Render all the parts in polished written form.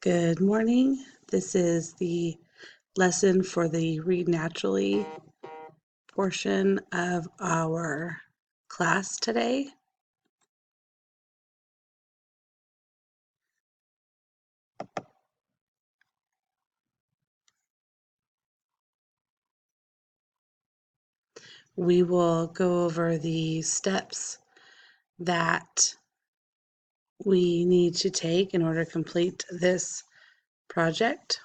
Good morning. This is the lesson for the Read Naturally portion of our class today. We will go over the steps that we need to take in order to complete this project.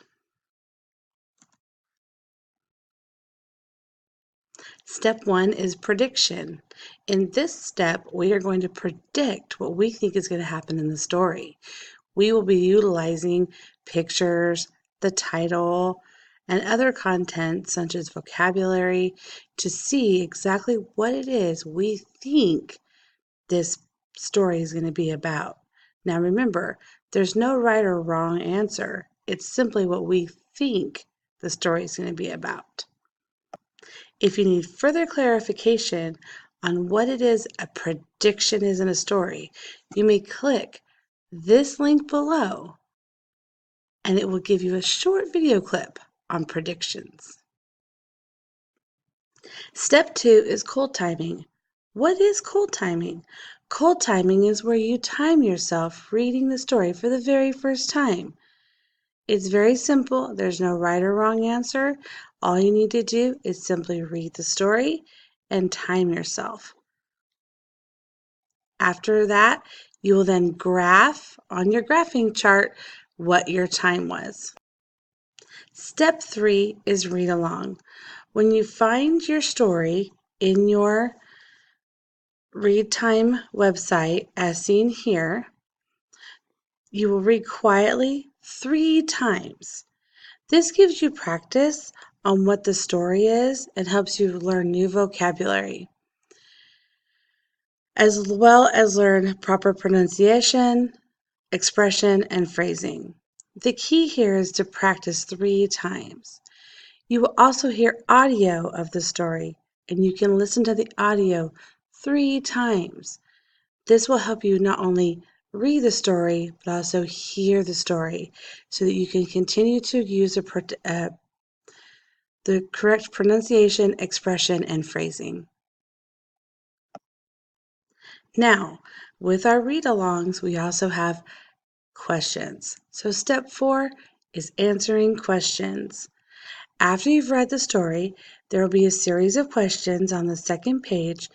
Step 1 is prediction. In this step, we are going to predict what we think is going to happen in the story. We will be utilizing pictures, the title, and other content such as vocabulary to see exactly what it is we think this story is going to be about. Now remember, there's no right or wrong answer. It's simply what we think the story is going to be about. If you need further clarification on what it is a prediction is in a story, you may click this link below and it will give you a short video clip on predictions. Step 2 is cold timing. What is cold timing? Cold timing is where you time yourself reading the story for the very first time. It's very simple. There's no right or wrong answer. All you need to do is simply read the story and time yourself. After that, you will then graph on your graphing chart what your time was. Step 3 is read along. When you find your story in your Read Time website, as seen here, you will read quietly 3 times. This gives you practice on what the story is and helps you learn new vocabulary, as well as learn proper pronunciation, expression, and phrasing. The key here is to practice 3 times. You will also hear audio of the story, and you can listen to the audio 3 times. This will help you not only read the story, but also hear the story so that you can continue to use the correct pronunciation, expression, and phrasing. Now, with our read-alongs, we also have questions. So step 4 is answering questions. After you've read the story, there will be a series of questions on the second page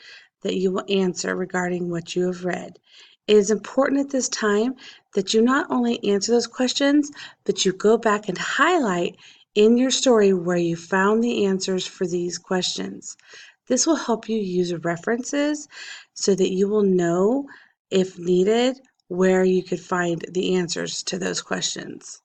that you will answer regarding what you have read. It is important at this time that you not only answer those questions, but you go back and highlight in your story where you found the answers for these questions. This will help you use references so that you will know, if needed, where you could find the answers to those questions.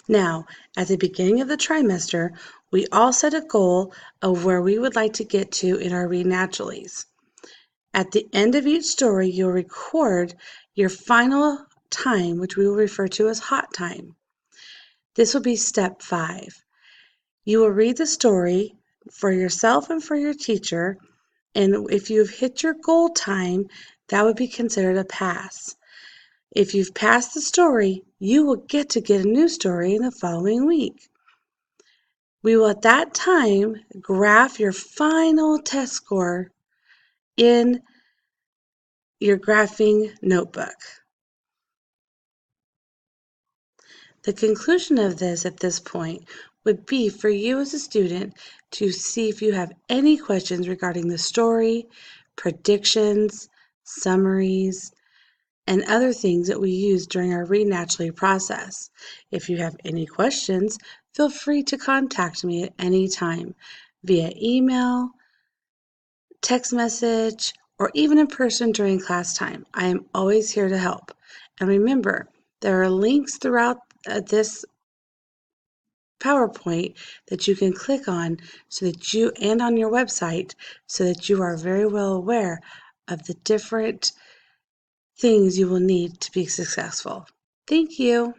Now, at the beginning of the trimester, we all set a goal of where we would like to get to in our Read Naturallys. At the end of each story, you'll record your final time, which we will refer to as hot time. This will be step 5. You will read the story for yourself and for your teacher, and if you've hit your goal time, that would be considered a pass. If you've passed the story, you will get a new story in the following week. We will at that time graph your final test score in your graphing notebook. The conclusion of this at this point would be for you as a student to see if you have any questions regarding the story, predictions, summaries, and other things that we use during our Read Naturally process. If you have any questions, feel free to contact me at any time via email, text message, or even in person during class time. I am always here to help. And remember, there are links throughout this PowerPoint that you can click on and on your website so that you are very well aware of the different things you will need to be successful. Thank you.